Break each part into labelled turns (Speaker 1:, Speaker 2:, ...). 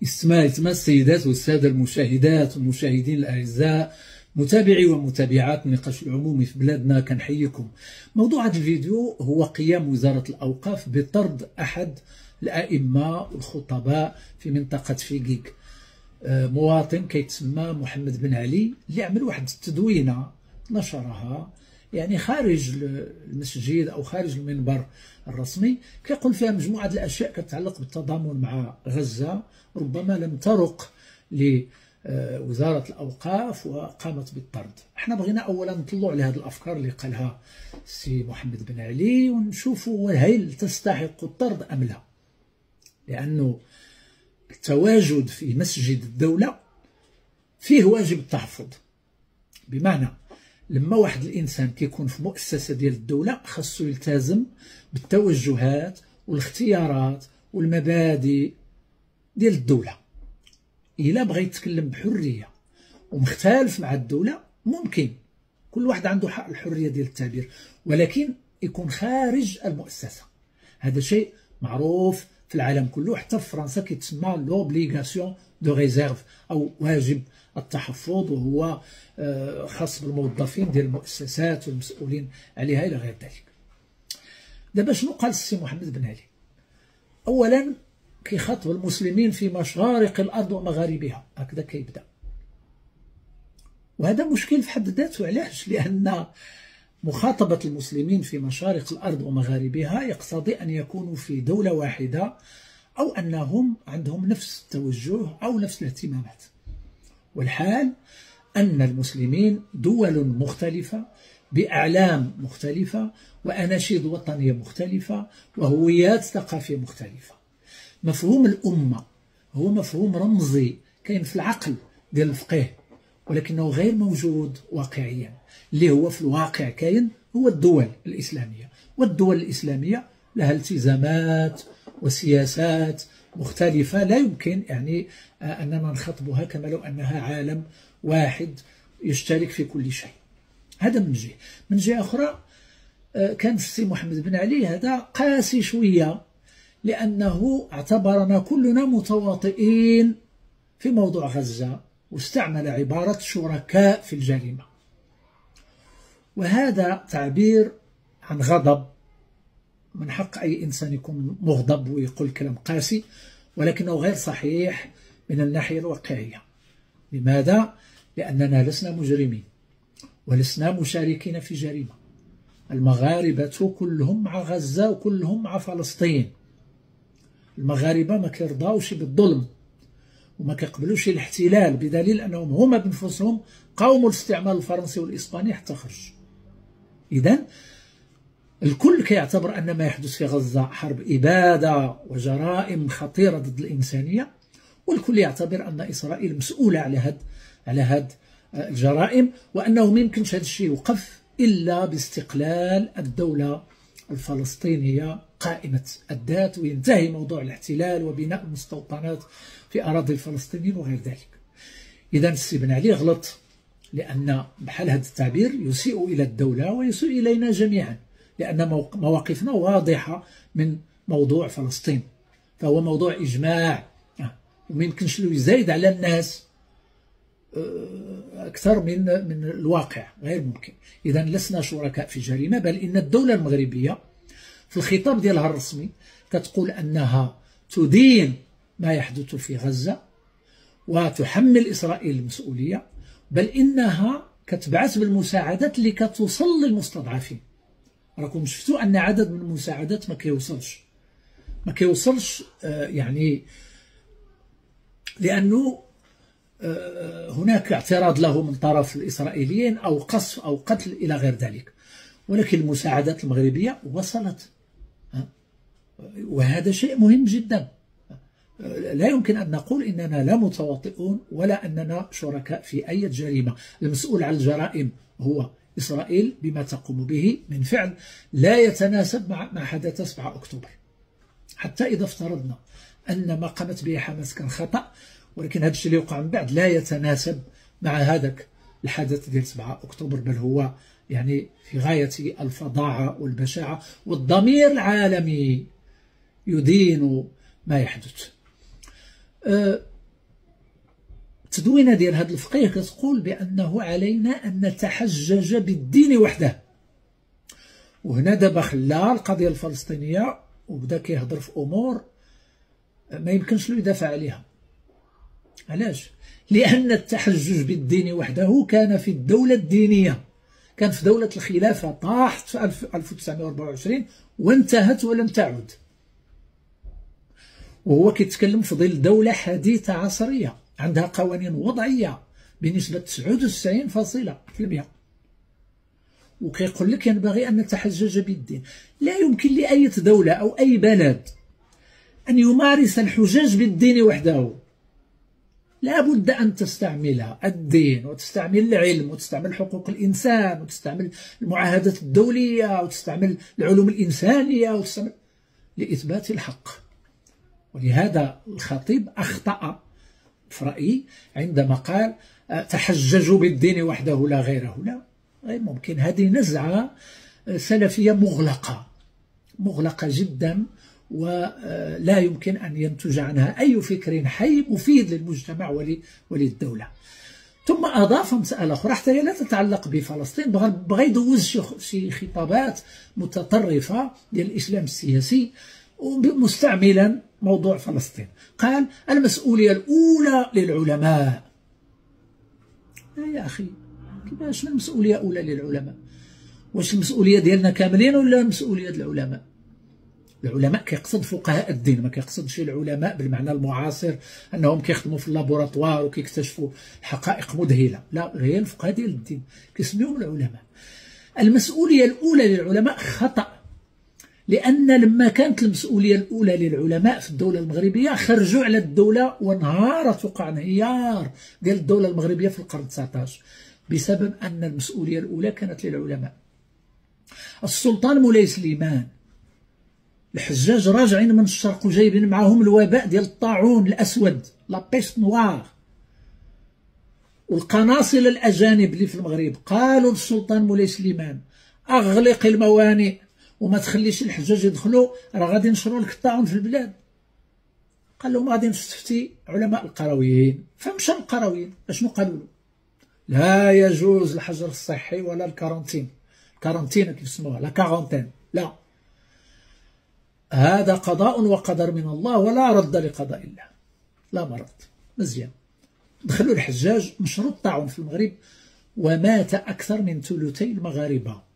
Speaker 1: يتم السيدات والسادة المشاهدات والمشاهدين الأعزاء، متابعي ومتابعات النقاش العمومي في بلادنا، كنحييكم. موضوع هذا الفيديو هو قيام وزارة الأوقاف بطرد أحد الأئمة والخطباء في منطقة فيكيك، مواطن كيتسمى محمد بن علي، اللي عمل واحد التدوينة نشرها يعني خارج المسجد أو خارج المنبر الرسمي، كيقول فيها مجموعة الأشياء كتتعلق بالتضامن مع غزة ربما لم ترق لوزارة الأوقاف وقامت بالطرد. احنا بغينا أولا نطلعوا على هذه الأفكار اللي قالها السي محمد بن علي ونشوفوا هل تستحق الطرد أم لا، لأنه التواجد في مسجد الدولة فيه واجب التحفظ. بمعنى لما واحد الانسان كيكون في مؤسسه ديال الدوله خاصو يلتزم بالتوجهات والاختيارات والمبادئ ديال الدوله. الا بغى يتكلم بحريه ومختلف مع الدوله ممكن، كل واحد عنده حق الحريه ديال التعبير، ولكن يكون خارج المؤسسه. هذا شيء معروف في العالم كله، حتى في فرنسا كيتسمى لوبليغاسيون دو ريزيرف او واجب التحفظ، وهو خاص بالموظفين ديال المؤسسات والمسؤولين عليها الى غير ذلك. دابا شنو قال السي محمد بن علي؟ اولا كيخاطب المسلمين في مشارق الارض ومغاربها، هكذا كيبدا، وهذا مشكل في حد ذاته. علاش؟ لان مخاطبة المسلمين في مشارق الأرض ومغاربها يقتضي أن يكونوا في دولة واحدة، أو أنهم عندهم نفس التوجه أو نفس الاهتمامات. والحال أن المسلمين دول مختلفة بأعلام مختلفة وأناشيد وطنية مختلفة وهويات ثقافية مختلفة. مفهوم الأمة هو مفهوم رمزي كاين في العقل ديال الفقيه، ولكنه غير موجود واقعيا. اللي هو في الواقع كاين هو الدول الإسلامية، والدول الإسلامية لها التزامات وسياسات مختلفة، لا يمكن يعني أننا نخاطبها كما لو أنها عالم واحد يشترك في كل شيء. هذا من جهة. من جهة أخرى كان السي محمد بن علي هذا قاسي شوية، لأنه اعتبرنا كلنا متواطئين في موضوع غزة، واستعمل عبارة شركاء في الجريمة، وهذا تعبير عن غضب. من حق أي إنسان يكون مغضب ويقول كلام قاسي، ولكنه غير صحيح من الناحية الواقعية. لماذا؟ لأننا لسنا مجرمين ولسنا مشاركين في جريمة. المغاربة كلهم مع غزة وكلهم مع فلسطين. المغاربة ما كيرضاوش بالظلم وما كيقبلوش الاحتلال، بدليل أنهم هما بنفسهم قاوموا الاستعمار الفرنسي والإسباني حتى خرج. إذن الكل كيعتبر أن ما يحدث في غزة حرب إبادة وجرائم خطيرة ضد الإنسانية، والكل يعتبر أن إسرائيل مسؤولة على هاد الجرائم، وأنه ما يمكنش هذا الشيء يوقف إلا باستقلال الدولة الفلسطينية قائمة الذات، وينتهي موضوع الاحتلال وبناء المستوطنات في أراضي الفلسطينيين وغير ذلك. إذن السي بن علي غلط، لأن بحال هذا التعبير يسيء إلى الدولة ويسيء إلينا جميعا، لأن مواقفنا واضحة من موضوع فلسطين، فهو موضوع إجماع، وما يمكنش له يزايد على الناس أكثر من الواقع، غير ممكن. إذن لسنا شركاء في جريمة، بل إن الدولة المغربية في الخطاب ديالها الرسمي كتقول أنها تدين ما يحدث في غزة وتحمل إسرائيل المسؤولية، بل إنها كتبعث بالمساعدات اللي كتوصل للمستضعفين. راكم شفتوا أن عدد من المساعدات ما كيوصلش يعني لأنه هناك اعتراض له من طرف الإسرائيليين أو قصف أو قتل إلى غير ذلك، ولكن المساعدات المغربية وصلت، وهذا شيء مهم جدا. لا يمكن أن نقول إننا لا متواطئون ولا أننا شركاء في أي جريمة. المسؤول عن الجرائم هو إسرائيل بما تقوم به من فعل لا يتناسب مع ما حدث 7 أكتوبر. حتى إذا افترضنا أن ما قامت به حماس كان خطأ، ولكن هذا الشيء اللي وقع من بعد لا يتناسب مع هذاك الحدث ديال 7 أكتوبر، بل هو يعني في غاية الفظاعة والبشاعة، والضمير العالمي يدين ما يحدث. التدوينة ديال هذا الفقيه كتقول بأنه علينا أن نتحجج بالدين وحده. وهنا دابا خلى القضية الفلسطينية وبدا كيهضر في أمور ما يمكنش له يدافع عليها. علاش؟ لأن التحجج بالدين وحده كان في الدولة الدينية، كان في دولة الخلافة، طاحت في 1924 وانتهت ولم تعد. وهو كيتكلم في ظل دولة حديثة عصرية عندها قوانين وضعية بنسبة 99.% وكيقول لك ينبغي أن نتحجج بالدين. لا يمكن لأي دولة أو أي بلد أن يمارس الحجاج بالدين وحده. لا بد أن تستعمل الدين وتستعمل العلم وتستعمل حقوق الإنسان وتستعمل المعاهدات الدولية وتستعمل العلوم الإنسانية وتستعمل لإثبات الحق. ولهذا الخطيب أخطأ في رأيي عندما قال تحججوا بالدين وحده لا غيره. لا، غير ممكن. هذه نزعة سلفية مغلقة جدا، ولا يمكن أن ينتج عنها أي فكر حي مفيد للمجتمع وللدولة. ثم أضاف مسألة أخرى حتى هي لا تتعلق بفلسطين، بغى يدوز شي خطابات متطرفة ديال الإسلام السياسي مستعملا موضوع فلسطين. قال المسؤولية الأولى للعلماء. يا أخي كيفاش المسؤولية الأولى للعلماء؟ واش المسؤولية ديالنا كاملين ولا المسؤولية ديال العلماء؟ العلماء كيقصد فقهاء الدين، ما كيقصدش العلماء بالمعنى المعاصر أنهم كيخدموا في اللابوراتوار وكيكتشفوا حقائق مذهلة. لا، غير الفقهاء ديال الدين كيسميهم العلماء. المسؤولية الأولى للعلماء خطأ، لأن لما كانت المسؤولية الأولى للعلماء في الدولة المغربية خرجوا على الدولة وانهارت، وقع انهيار ديال الدولة المغربية في القرن 19 بسبب أن المسؤولية الأولى كانت للعلماء. السلطان مولاي سليمان، الحجاج راجعين من الشرق وجايبين معهم الوباء ديال الطاعون الأسود، لا بيست نوار، والقناصلة الأجانب اللي في المغرب قالوا للسلطان مولاي سليمان أغلق الموانئ وما تخليش الحجاج يدخلوا، راه غادي ينشروا لك الطاعون في البلاد. قال لهم غادي نستفتي علماء القرويين. فمشى القرويين، اشنو قالوا له؟ لا يجوز الحجر الصحي ولا الكارونتين، الكارونتين كيف يسموها، لا كارونتين، لا، هذا قضاء وقدر من الله ولا رد لقضاء الله، لا مرض. مزيان، دخلوا الحجاج، نشروا الطاعون في المغرب، ومات أكثر من ثلثي المغاربة.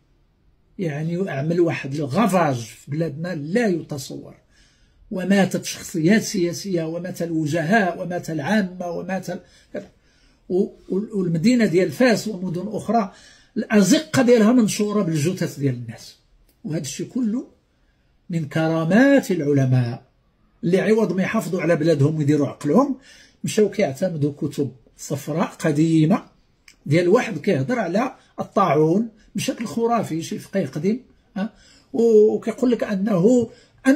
Speaker 1: يعني عمل واحد الغفاج في بلادنا لا يتصور. وماتت شخصيات سياسية، ومات الوجهاء، ومات العامة، ومات والمدينة ديال فاس ومدن أخرى الأزقة ديالها منشورة بالجثث ديال الناس. وهذا الشيء كله من كرامات العلماء اللي عوض ما يحافظوا على بلادهم ويديروا عقلهم مشاو كيعتمدوا كتب صفراء قديمة ديال واحد كيهضر على الطاعون بشكل خرافي، شي فقيه قديم، وكيقول لك أنه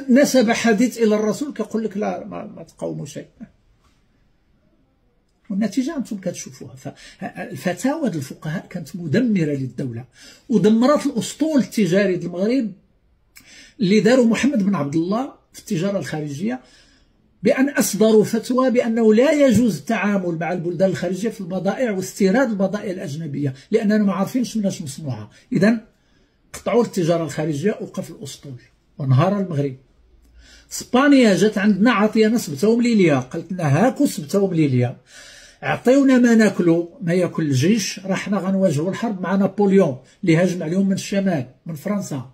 Speaker 1: نسب حديث إلى الرسول، كيقول لك لا ما تقاوموا شيء. والنتيجة أنتم كتشوفوها. فالفتاوى ديال الفقهاء كانت مدمرة للدولة، ودمرت الأسطول التجاري ديال المغرب اللي داروا محمد بن عبد الله في التجارة الخارجية، بأن أصدروا فتوى بأنه لا يجوز التعامل مع البلدان الخارجية في البضائع واستيراد البضائع الأجنبية، لأننا ما عارفينش مناش مصنوعة. إذن قطعوا التجارة الخارجية، وقف الأسطول وانهار المغرب. اسبانيا جات عندنا عطينا سبتهم ليليا، قالت لنا هاكو سبتهم ليليا، عطيونا ما ناكلو، ما ياكل الجيش، راه حنا غنواجهوا الحرب مع نابليون اللي هاجم عليهم من الشمال من فرنسا.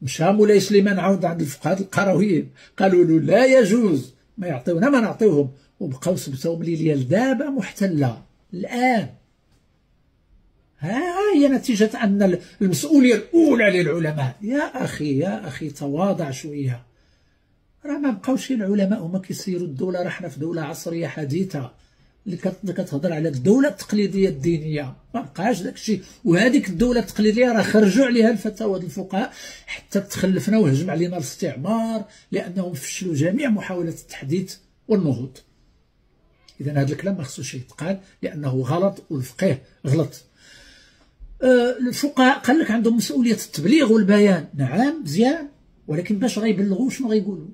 Speaker 1: مشى مولاي سليمان عاود عند الفقهاء القرويين، قالوا له لا يجوز، ما يعطيونا ما نعطيوهم، وبقاو سبتهم ليليا لدابا محتلة الآن. ها هي نتيجة أن المسؤولية الأولى للعلماء. يا أخي تواضع شوية، راه ما بقاوش العلماء هما كيسيروا الدولة، راه حنا في دولة عصرية حديثة اللي كتهضر على الدولة التقليدية الدينية، ما بقاش داك الشيء. وهذيك الدولة التقليدية راه خرجوا عليها الفتاوى ديال الفقهاء حتى تخلفنا وهجم علينا الاستعمار، لأنهم فشلوا جميع محاولات التحديث والنهوض. إذا هذا الكلام ما خصوش يتقال لأنه غلط، والفقيه غلط. الفقهاء قال لك عندهم مسؤولية التبليغ والبيان، نعم مزيان، ولكن باش غيبلغوا شنو غيقولوا؟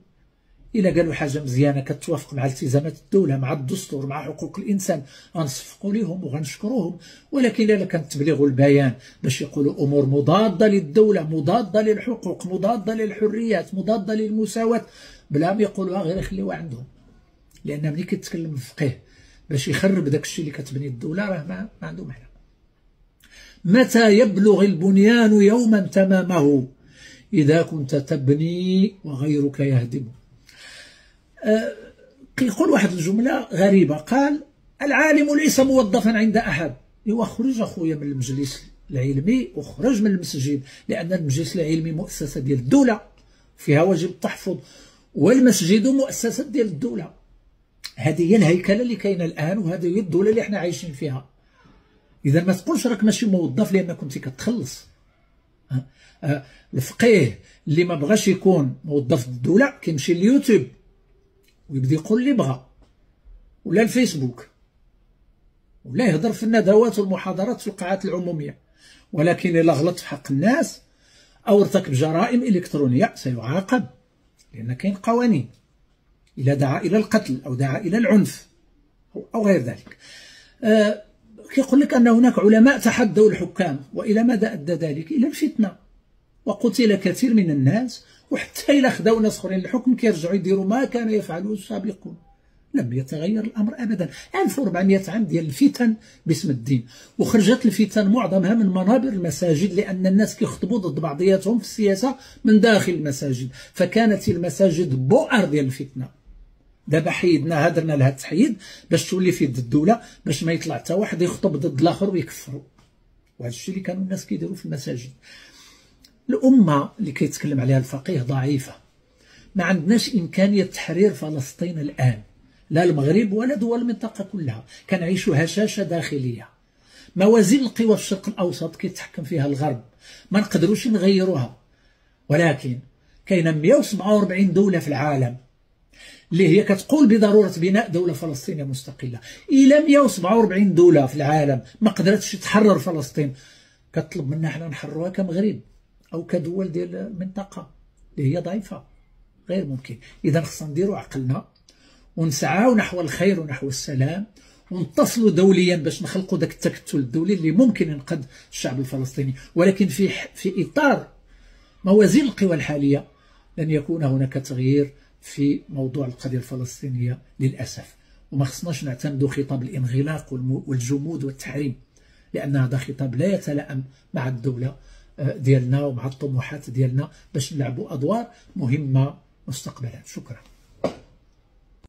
Speaker 1: إلا قالوا حاجة مزيانة كتوافق مع التزامات الدولة، مع الدستور، مع حقوق الإنسان، غنصفقوا لهم وغنشكروهم. ولكن إلا كان التبليغ والبيان باش يقولوا أمور مضادة للدولة، مضادة للحقوق، مضادة للحريات، مضادة للمساواة، بلا ما يقولوها غير يخليوها عندهم. لأن ملي كيتكلم الفقيه باش يخرب داك الشيء اللي كتبني الدولة راه ما عنده معنى. متى يبلغ البنيان يوما تمامه إذا كنت تبني وغيرك يهدم. كيقول واحد الجملة غريبة، قال: العالم ليس موظفا عند أحد. إيوا خرج أخويا من المجلس العلمي وخرج من المسجد، لأن المجلس العلمي مؤسسة ديال الدولة فيها واجب التحفظ، والمسجد مؤسسة ديال الدولة. هذه هي الهيكلة اللي كاينة الآن، وهذه هي الدولة اللي حنا عايشين فيها. إذا ما تقولش راك ماشي موظف لأن كنتي كتخلص. الفقيه اللي ما بغاش يكون موظف الدولة كيمشي لليوتيوب ويبدا يقول اللي بغا، ولا الفيسبوك، ولا يهضر في الندوات والمحاضرات في القاعات العمومية. ولكن إلا غلط في حق الناس أو ارتكب جرائم إلكترونية سيعاقب، لأن كاين قوانين. إذا دعا إلى القتل أو دعا إلى العنف أو غير ذلك. كيقول لك أن هناك علماء تحدوا الحكام، وإلى ماذا أدى ذلك؟ إلى الفتنة، وقتل كثير من الناس، وحتى إلا خداو ناس آخرين الحكم كيرجعوا يديروا ما كان يفعله السابقون. لم يتغير الأمر أبدا. 1400 عام ديال الفتن باسم الدين، وخرجت الفتن معظمها من منابر المساجد، لأن الناس كيخطبوا ضد بعضياتهم في السياسة من داخل المساجد، فكانت المساجد بؤر ديال الفتنة. دابا حيدنا هدرنا لها التحييد باش تولي في يد الدولة، باش ما يطلع حتى واحد يخطب ضد الآخر ويكفروا. وهذا الشيء اللي كانوا الناس كيديروا في المساجد. الأمة اللي كيتكلم عليها الفقيه ضعيفة. ما عندناش إمكانية تحرير فلسطين الآن، لا المغرب ولا دول المنطقة كلها. كنعيشوا هشاشة داخلية. موازين القوى في الشرق الأوسط كيتحكم فيها الغرب، ما نقدروش نغيروها. ولكن كاينه 147 دولة في العالم اللي هي كتقول بضرورة بناء دولة فلسطينية مستقلة. إلى 147 دولة في العالم ما قدرتش تحرر فلسطين، كتطلب منا حنا نحرروها كمغرب أو كدول ديال المنطقة اللي هي ضعيفة. غير ممكن. إذا خصنا نديروا عقلنا ونسعاو نحو الخير ونحو السلام، ونتصلوا دوليا باش نخلقوا داك التكتل الدولي اللي ممكن ينقذ الشعب الفلسطيني. ولكن في إطار موازين القوى الحالية لن يكون هناك تغيير في موضوع القضية الفلسطينية للأسف. وما خصناش نعتمدوا خطاب الانغلاق والجمود والتحريم، لأن هذا خطاب لا يتلائم مع الدولة ديالنا ومع الطموحات ديالنا باش نلعبوا أدوار مهمة مستقبلا. شكرا.